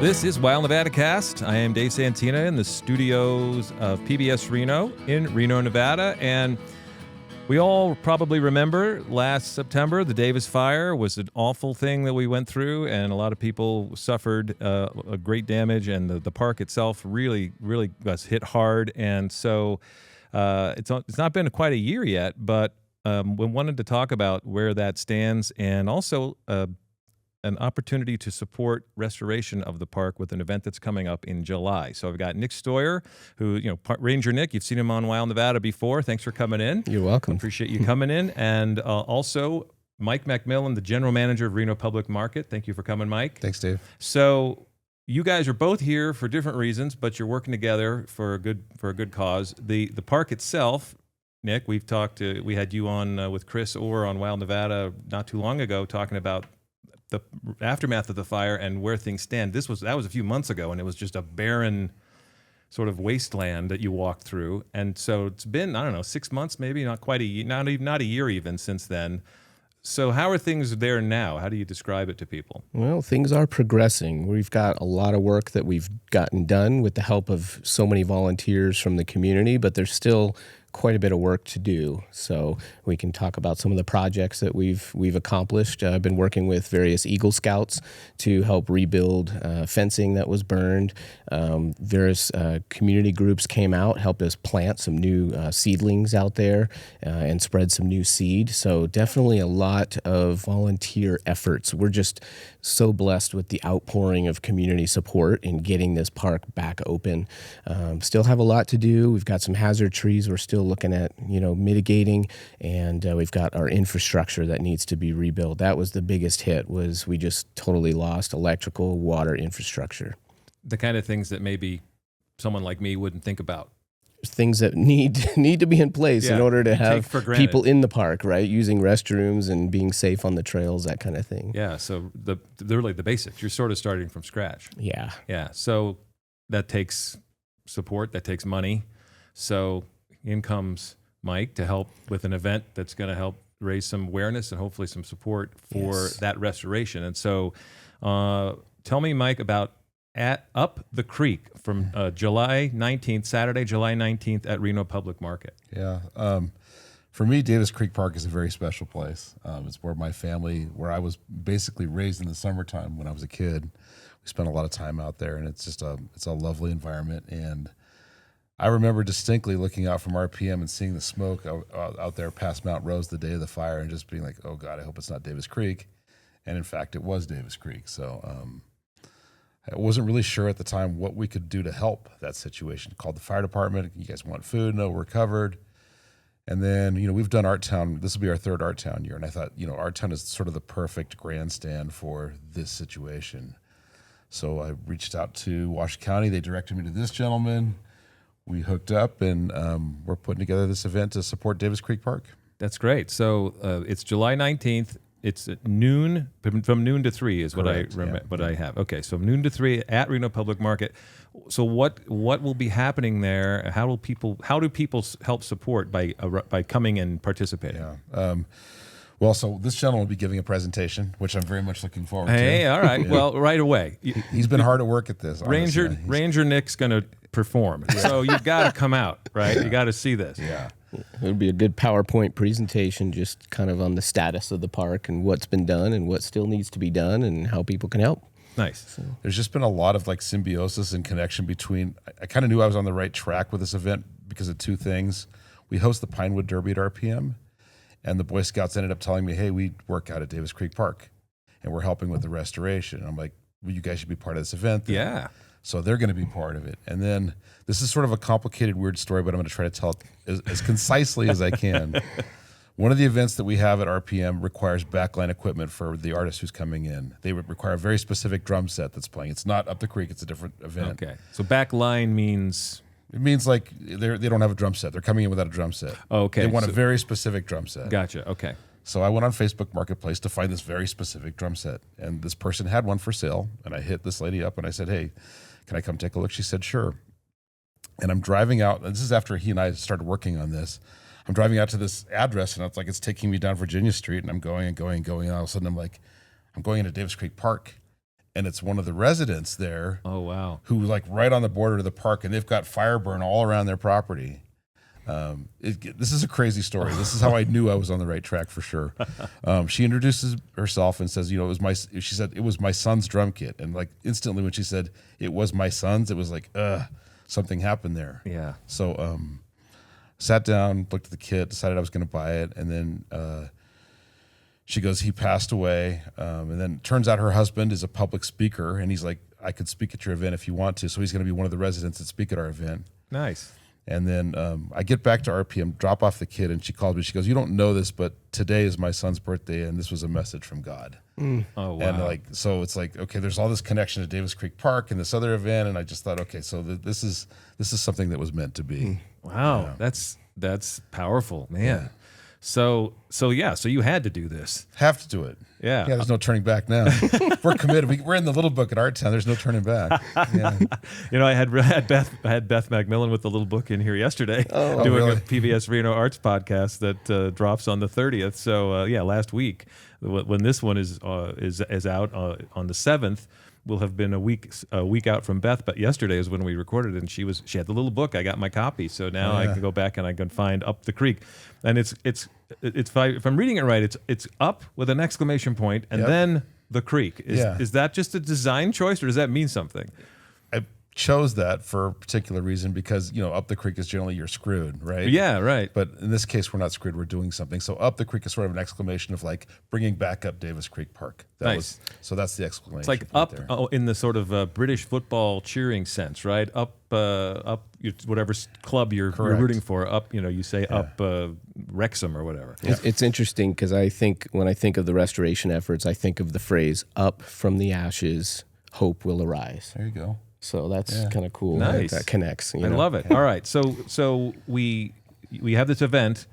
This is Wild Nevadacast. I am Dave Santina in the studios of PBS Reno in Reno, Nevada. And we all probably remember last September, the Davis fire was an awful thing that we went through, and a lot of people suffered a great damage, and the park itself really was hit hard. And so it's not been quite a year yet, but we wanted to talk about where that stands, and also an opportunity to support restoration of the park with an event that's coming up in July. So I've got Nick Steuer, who, Ranger Nick, you've seen him on Wild Nevada before. Thanks for coming in. You're welcome. Appreciate you coming in. And also Mike McMillan, the general manager of Reno Public Market. Thank you for coming, Mike. Thanks, Dave. So you guys are both here for different reasons, but you're working together for a good cause. The park itself, Nick, we had you on with Chris Orr on Wild Nevada not too long ago, talking about the aftermath of the fire and where things stand. That was a few months ago, and it was just a barren sort of wasteland that you walked through. And so it's been, 6 months, maybe not quite a year, not a year even since then. So how are things there now? How do you describe it to people? Well, things are progressing. We've got a lot of work that we've gotten done with the help of so many volunteers from the community, but there's still quite a bit of work to do. So we can talk about some of the projects that we've accomplished. I've been working with various Eagle Scouts to help rebuild fencing that was burned. Various community groups came out, helped us plant some new seedlings out there and spread some new seed. So definitely a lot of volunteer efforts. We're just so blessed with the outpouring of community support in getting this park back open. Still have a lot to do. We've got some hazard trees we're still looking at, mitigating, and we've got our infrastructure that needs to be rebuilt. That was the biggest hit, was we just totally lost electrical, water infrastructure. The kind of things that maybe someone like me wouldn't think about. Things that need to be in place in order to have people in the park, right? Using restrooms and being safe on the trails, that kind of thing. Yeah, so they're really the basics. You're sort of starting from scratch. Yeah. Yeah, so that takes support, that takes money. So in comes Mike to help with an event that's going to help raise some awareness and hopefully some support for that restoration. And so tell me, Mike, about Up the Creek from July 19th, Saturday, July 19th at Reno Public Market. Yeah. For me, Davis Creek Park is a very special place. It's where I was basically raised in the summertime when I was a kid. We spent a lot of time out there, and it's a lovely environment. And I remember distinctly looking out from RPM and seeing the smoke out there past Mount Rose the day of the fire and just being like, oh God, I hope it's not Davis Creek. And in fact, it was Davis Creek. So I wasn't really sure at the time what we could do to help that situation. Called the fire department. You guys want food? No, we're covered. And then, we've done Art Town. This will be our third Art Town year. And I thought, Art Town is sort of the perfect grandstand for this situation. So I reached out to Washington County. They directed me to this gentleman. We hooked up, and we're putting together this event to support Davis Creek Park. That's great. So it's July 19th. It's at noon, from noon to 3 is what I remember. What I have. Okay, so noon to 3 at Reno Public Market. So what will be happening there? How do people help support by coming and participating? Yeah. Well, so this gentleman will be giving a presentation, which I'm very much looking forward to. Hey, all right. Yeah. Well, right away. He's been hard at work at this. Ranger Nick's going to perform. Yeah. So you've got to come out, right? You got to see this. Yeah. It would be a good PowerPoint presentation just kind of on the status of the park and what's been done and what still needs to be done and how people can help. Nice. So there's just been a lot of symbiosis and connection between, I kind of knew I was on the right track with this event because of two things. We host the Pinewood Derby at RPM, and the Boy Scouts ended up telling me, hey, we work out at Davis Creek Park and we're helping with the restoration. And I'm like, well, you guys should be part of this event then. Yeah. So they're going to be part of it. And then this is sort of a complicated, weird story, but I'm going to try to tell it as concisely as I can. One of the events that we have at RPM requires backline equipment for the artist who's coming in. They would require a very specific drum set that's playing. It's not Up the Creek. It's a different event. Okay. So backline means? It means they don't have a drum set. They're coming in without a drum set. Oh, okay. They want a very specific drum set. Gotcha. Okay. So I went on Facebook Marketplace to find this very specific drum set. And this person had one for sale. And I hit this lady up and I said, hey, can I come take a look? She said, sure. And I'm driving out. And this is after he and I started working on this. I'm driving out to this address, and it's taking me down Virginia Street, and I'm going and going and going. And all of a sudden, I'm going into Davis Creek Park. and it's one of the residents there. Oh, wow. Who like right on the border of the park, and they've got fire burn all around their property. This is a crazy story. This is how I knew I was on the right track for sure. She introduces herself and says, she said, it was my son's drum kit. And like instantly when she said it was my son's, it was like, something happened there. Yeah. So, sat down, looked at the kit, decided I was going to buy it. And then, she goes, he passed away. And then it turns out her husband is a public speaker, and he's like, I could speak at your event if you want to. So he's going to be one of the residents that speak at our event. Nice. And then I get back to RPM, drop off the kid, and she calls me. She goes, you don't know this, but today is my son's birthday, and this was a message from God. Oh, wow. And so it's like, okay, there's all this connection to Davis Creek Park and this other event, and I just thought, okay, so this is something that was meant to be. Wow, that's powerful, man. Yeah. So you had to do this. Have to do it. Yeah. There's no turning back now. We're committed. We're in the little book at Art Town. There's no turning back. Yeah. I had Beth McMillan with the little book in here yesterday, doing really? a PBS Reno Arts podcast that drops on the 30th. So last week, when this one is out on the 7th. Will have been a week out from Beth, but yesterday is when we recorded it, and she had the little book. I got my copy, so now I can go back and I can find Up the Creek, and it's if I'm reading it right, it's up with an exclamation point and then the creek. Is that just a design choice, or does that mean something? I chose that for a particular reason because up the creek is generally you're screwed, right? Yeah, right. But in this case, we're not screwed. We're doing something. So up the creek is sort of an exclamation of like bringing back up Davis Creek Park. Nice. So that's the exclamation. It's like up in the sort of British football cheering sense, right? Up, whatever club you're rooting for. Up, you say up Wrexham or whatever. It's interesting because I think when I think of the restoration efforts, I think of the phrase "up from the ashes, hope will arise." There you go. So that's kind of cool. Nice. That connects. I love it. All right. So we have this event.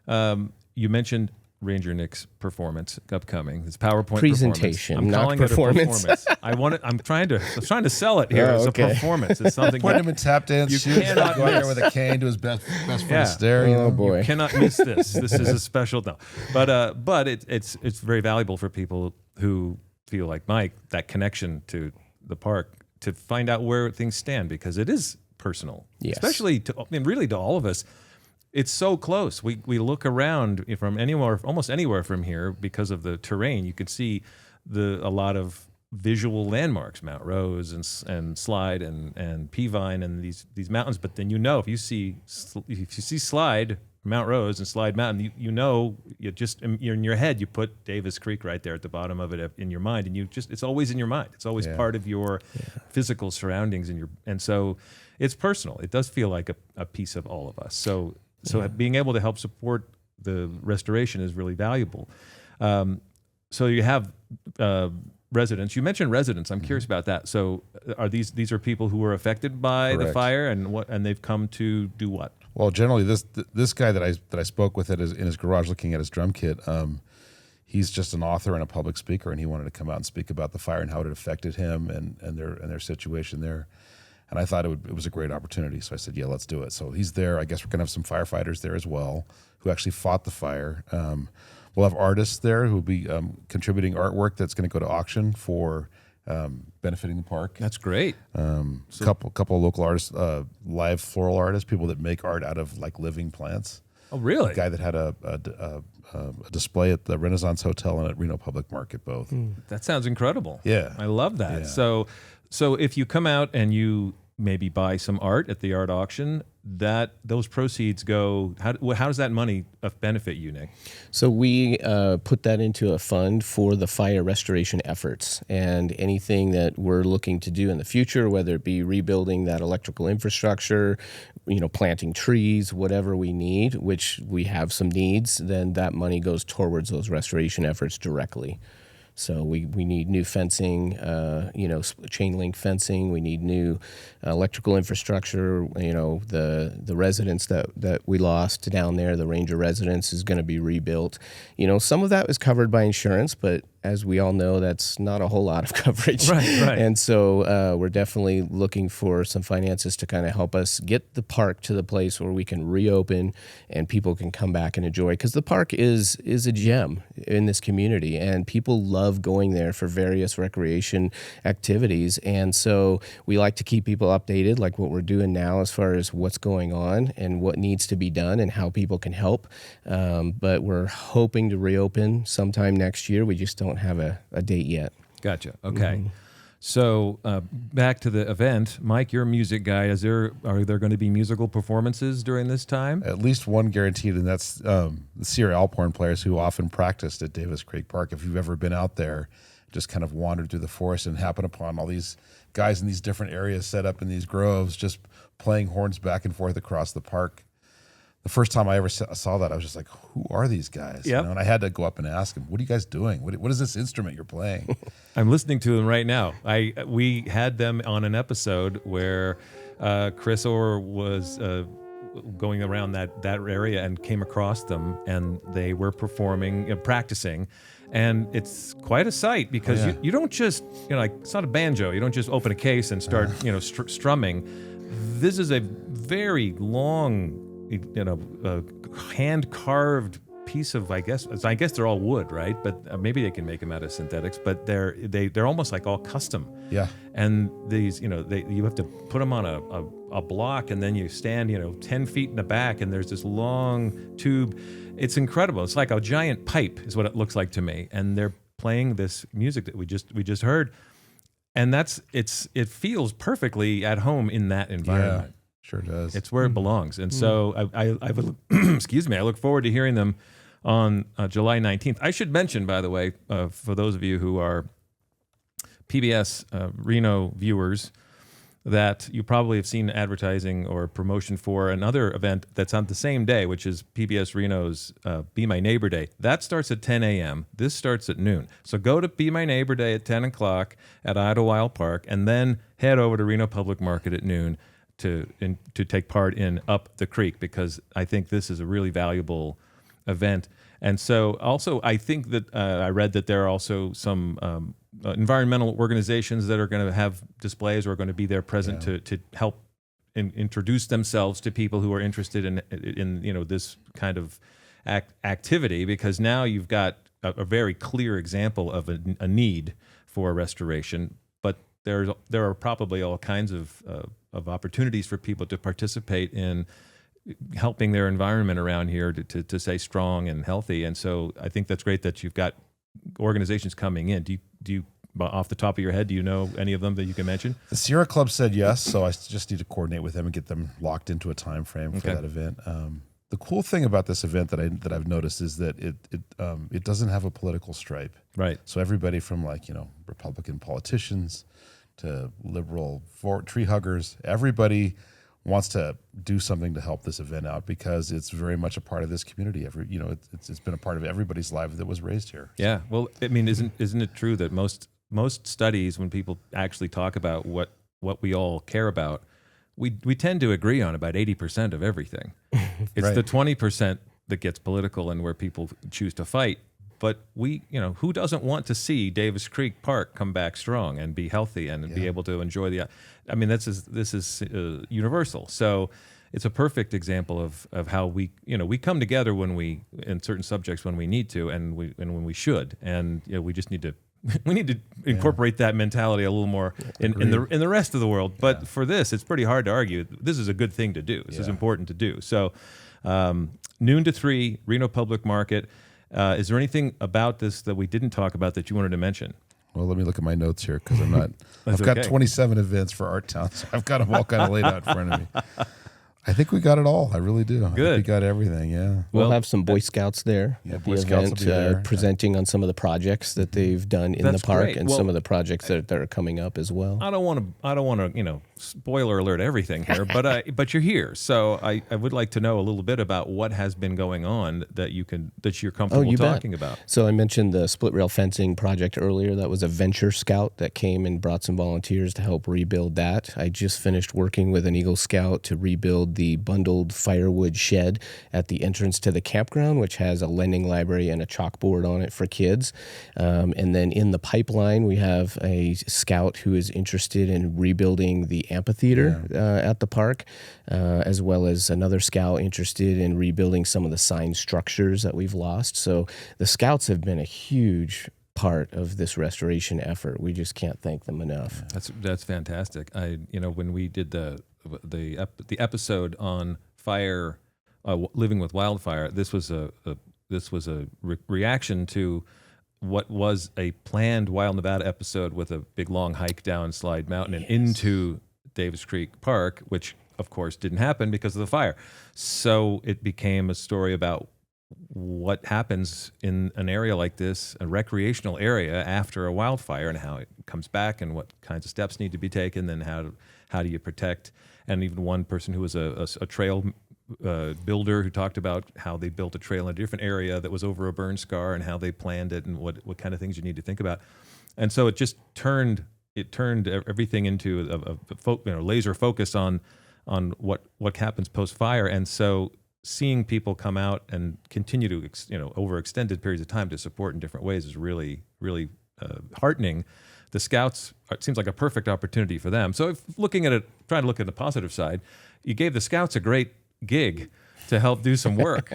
You mentioned Ranger Nick's performance upcoming. His PowerPoint presentation, performance. I'm not calling performance. It a performance. I'm trying to sell it here as a performance. It's something. Point him in tap dance you shoes. cannot Go out there miss. with a cane to his best friend stare. Oh boy. You cannot miss this. This is a special but it's very valuable for people who feel like Mike, that connection to the park, to find out where things stand, because it is personal, especially to all of us. It's so close. We look around from almost anywhere from here because of the terrain. You can see a lot of visual landmarks, Mount Rose and Slide and Peavine and these mountains. But then if you see Slide Mount Rose and Slide Mountain, you're in your head, you put Davis Creek right there at the bottom of it in your mind, and it's always in your mind. It's always part of your physical surroundings and so it's personal. It does feel like a piece of all of us. So being able to help support the restoration is really valuable. So you have residents. You mentioned residents. I'm curious about that. So are these are people who were affected by the fire and they've come to do what? Well, generally, this guy that I spoke with in his garage looking at his drum kit, he's just an author and a public speaker, and he wanted to come out and speak about the fire and how it affected him and their situation there. And I thought it was a great opportunity, so I said, yeah, let's do it. So he's there. I guess we're gonna have some firefighters there as well who actually fought the fire. We'll have artists there who will be contributing artwork that's going to go to auction for benefiting the park. That's great. Couple of local artists, live floral artists, people that make art out of like living plants. Oh, really? A guy that had a display at the Renaissance Hotel and at Reno Public Market, both. That sounds incredible. Yeah. I love that. Yeah. So if you come out and you maybe buy some art at the art auction, those proceeds go, how does that money benefit you, Nick? So we put that into a fund for the fire restoration efforts, and anything that we're looking to do in the future, whether it be rebuilding that electrical infrastructure, planting trees, whatever we need, which we have some needs, then that money goes towards those restoration efforts directly. So we need new fencing, chain link fencing. We need new electrical infrastructure. The residence that we lost down there, the Ranger residence, is going to be rebuilt. Some of that was covered by insurance, but as we all know, that's not a whole lot of coverage. Right. And so we're definitely looking for some finances to kind of help us get the park to the place where we can reopen and people can come back and enjoy. Because the park is a gem in this community, and people love going there for various recreation activities. And so we like to keep people updated, like what we're doing now as far as what's going on and what needs to be done and how people can help. But we're hoping to reopen sometime next year. We just don't have a date yet. Gotcha. Okay. So back to the event, Mike, you're a music guy. Are there going to be musical performances during this time? At least one guaranteed, and that's the Sierra Alphorn players who often practiced at Davis Creek Park. If you've ever been out there, just kind of wandered through the forest and happened upon all these guys in these different areas set up in these groves, just playing horns back and forth across the park. The first time I ever saw that, I was just like, who are these guys? Yep. You know, and I had to go up and ask them, what are you guys doing? What is this instrument you're playing? I'm listening to them right now. We had them on an episode where Chris Orr was going around that area and came across them, and they were performing, practicing. And it's quite a sight because you don't just, like, it's not a banjo. You don't just open a case and start, strumming. This is a very long, hand-carved piece of, I guess they're all wood, right? But maybe they can make them out of synthetics. But they're almost like all custom. Yeah. And these, you have to put them on a block, and then you stand, 10 feet in the back, and there's this long tube. It's incredible. It's like a giant pipe, is what it looks like to me. And they're playing this music that we just heard, and it feels perfectly at home in that environment. Yeah. Sure does. It's where it belongs. And so I excuse me, I look forward to hearing them on July 19th. I should mention, by the way, for those of you who are PBS Reno viewers, that you probably have seen advertising or promotion for another event that's on the same day, which is PBS Reno's Be My Neighbor Day. That starts at 10 a.m. This starts at noon. So go to Be My Neighbor Day at 10 o'clock at Idlewild Park, and then head over to Reno Public Market at noon to take part in Up the Creek, because I think this is a really valuable event. And so also I think that I read that there are also some environmental organizations that are going to have displays or are going to be there present to help introduce themselves to people who are interested in this kind of activity, because now you've got a very clear example of a need for restoration. But there are probably all kinds of opportunities for people to participate in helping their environment around here to stay strong and healthy. And so I think that's great that you've got organizations coming in. Do you off the top of your head, do you know any of them that you can mention? The Sierra Club said yes, so I just need to coordinate with them and get them locked into a time frame for that event. The cool thing about this event that I've noticed is that it doesn't have a political stripe. Right. So everybody from Republican politicians to liberal tree huggers, everybody wants to do something to help this event out, because it's very much a part of this community. It's been a part of everybody's life that was raised here. Yeah. Well, I mean, isn't it true that most studies, when people actually talk about what we all care about, we tend to agree on about 80% of everything. It's Right. the 20% that gets political and where people choose to fight. But who doesn't want to see Davis Creek Park come back strong and be healthy and be able to enjoy I mean, this is universal. So it's a perfect example of how we come together in certain subjects when we need to and when we should. And we just need to incorporate that mentality a little more in the rest of the world. But for this, it's pretty hard to argue. This is a good thing to do. This is important to do. So noon to 3, Reno Public Market. Is there anything about this that we didn't talk about that you wanted to mention? Well, let me look at my notes here, because I've got okay. 27 events for Art Town, so I've got them all kind of laid out in front of me. I think we got it all. I really do. I think we got everything, yeah. We'll have some Boy Scouts there at the Boy Scouts will event, be there. presenting on some of the projects that they've done in That's the park great. and Well, some of the projects that are coming up as well. I don't want to spoiler alert everything here, but you're here, so I would like to know a little bit about what has been going on that you're comfortable talking about. So I mentioned the split rail fencing project earlier. That was a Venture Scout that came and brought some volunteers to help rebuild that. I just finished working with an Eagle Scout to rebuild build the bundled firewood shed at the entrance to the campground, which has a lending library and a chalkboard on it for kids. And then in the pipeline, we have a scout who is interested in rebuilding the amphitheater at the park, as well as another scout interested in rebuilding some of the sign structures that we've lost. So the scouts have been a huge part of this restoration effort. We just can't thank them enough. That's fantastic. When we did the episode on fire, living with wildfire, this was a reaction to what was a planned Wild Nevada episode with a big long hike down Slide Mountain and into Davis Creek Park, which of course didn't happen because of the fire. So it became a story about what happens in an area like this, a recreational area, after a wildfire, and how it comes back, and what kinds of steps need to be taken, and how do you protect. And even one person who was a trail builder who talked about how they built a trail in a different area that was over a burn scar, and how they planned it, and what kind of things you need to think about. And so it just turned everything into a laser focus on what happens post fire. And so seeing people come out and continue to, over extended periods of time to support in different ways is really, really heartening. The Scouts, it seems like a perfect opportunity for them. So if trying to look at the positive side, you gave the Scouts a great gig to help do some work.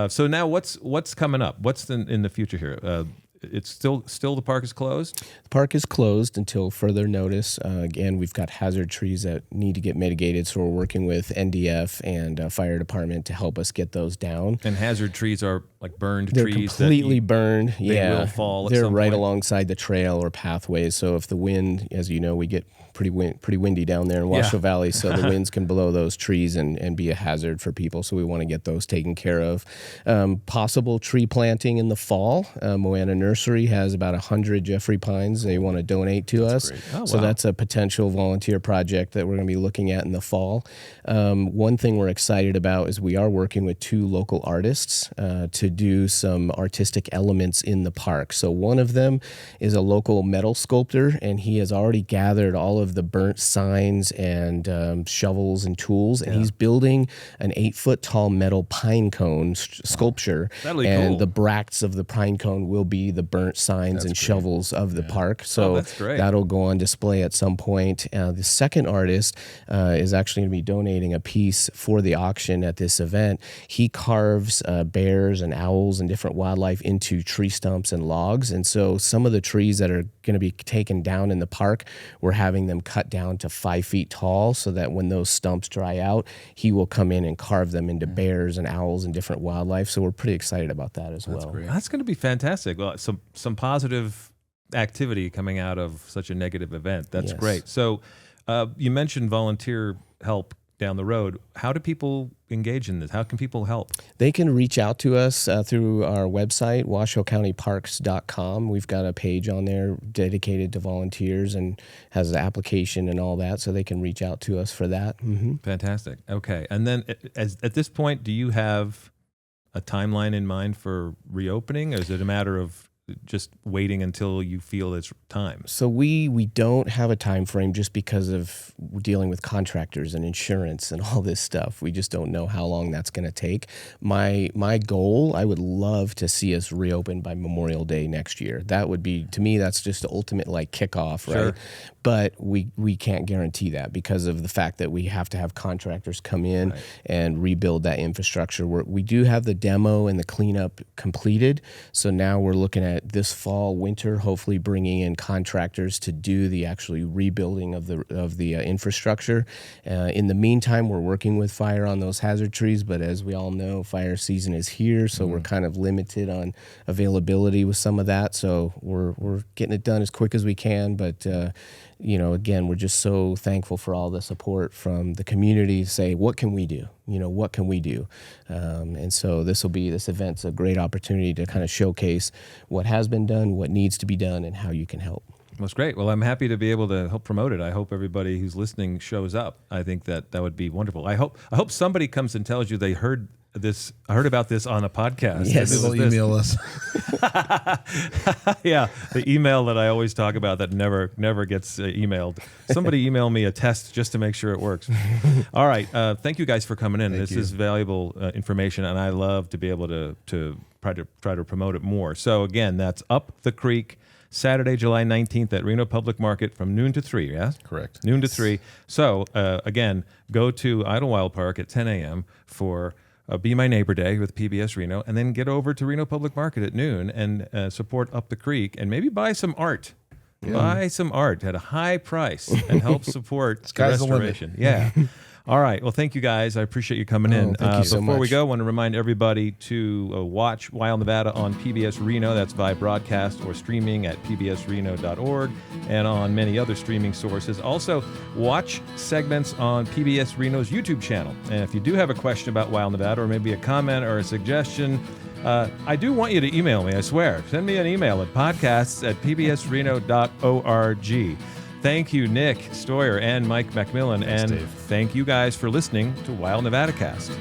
So now what's coming up? What's in the future here? It's still the park is closed? The park is closed until further notice. Again, we've got hazard trees that need to get mitigated, so we're working with NDF and fire department to help us get those down. And hazard trees are like burned They're trees? Completely burned. They will fall at They're some right point. alongside the trail or pathways, so if the wind, as you know, we get pretty windy down there in Washoe Valley, so the winds can blow those trees and be a hazard for people, so we want to get those taken care of. Possible tree planting in the fall. Moana Nursery has about 100 Jeffrey pines they want to donate to us. Great. Oh, so wow. that's a potential volunteer project that we're going to be looking at in the fall. One thing we're excited about is we are working with 2 local artists to do some artistic elements in the park. So one of them is a local metal sculptor, and he has already gathered all of the burnt signs and shovels and tools, and he's building an 8-foot tall metal pine cone sculpture. That'll be and cool. the bracts of the pine cone will be the burnt signs and shovels of the park. So that's great. that'll go on display at some point. The second artist is actually going to be donating a piece for the auction at this event. He carves bears and owls and different wildlife into tree stumps and logs, and so some of the trees that are going to be taken down in the park, we're having them cut down to 5 feet tall, so that when those stumps dry out, he will come in and carve them into bears and owls and different wildlife. So we're pretty excited about that as well. great. That's going to be fantastic. Well, some positive activity coming out of such a negative event. That's Yes. great. So you mentioned volunteer help down the road. How do people engage in this? How can people help? They can reach out to us through our website, washoecountyparks.com. We've got a page on there dedicated to volunteers and has an application and all that, so they can reach out to us for that. Mm-hmm. Fantastic. Okay. And then at this point, do you have a timeline in mind for reopening, or is it a matter of just waiting until you feel it's time? So we don't have a time frame just because of dealing with contractors and insurance and all this stuff. We just don't know how long that's going to take. My goal, I would love to see us reopen by Memorial Day next year. That would be, to me, that's just the ultimate like kickoff, right? Sure. But we can't guarantee that because of the fact that we have to have contractors come in and rebuild that infrastructure. We do have the demo and the cleanup completed. So now we're looking at this fall, winter, hopefully bringing in contractors to do the actually rebuilding of the infrastructure. In the meantime, we're working with fire on those hazard trees, but as we all know, fire season is here, so we're kind of limited on availability with some of that. So we're getting it done as quick as we can, but again, we're just so thankful for all the support from the community to say, what can we do? What can we do? And so this event's a great opportunity to kind of showcase what has been done, what needs to be done, and how you can help. That's great. Well, I'm happy to be able to help promote it. I hope everybody who's listening shows up. I think that would be wonderful. I hope somebody comes and tells you they heard this. I heard about this on a podcast. Yes. It was They'll this. email us. Yeah, the email that I always talk about that never gets emailed. Somebody email me a test just to make sure it works. All right, thank you guys for coming in. This is valuable information, and I love to be able to try to promote it more. So again, that's Up the Creek, Saturday, July 19th at Reno Public Market from noon to 3, yeah? Correct. Noon to 3. So, again, go to Idlewild Park at 10 a.m. for Be My Neighbor Day with PBS Reno, and then get over to Reno Public Market at noon and support Up the Creek and maybe buy some art. Yeah. Buy some art at a high price and help support the Sky's the limit. restoration. Yeah. All right. Well, thank you guys. I appreciate you coming in. Thank you so Before we much. go, I want to remind everybody to watch Wild Nevada on PBS Reno. That's via broadcast or streaming at pbsreno.org and on many other streaming sources. Also, watch segments on PBS Reno's YouTube channel. And if you do have a question about Wild Nevada or maybe a comment or a suggestion, I do want you to email me, I swear. Send me an email at podcasts@pbsreno.org. Thank you, Nick Steuer and Mike Macmillan. Thanks, and Dave. thank you guys for listening to Wild Nevadacast.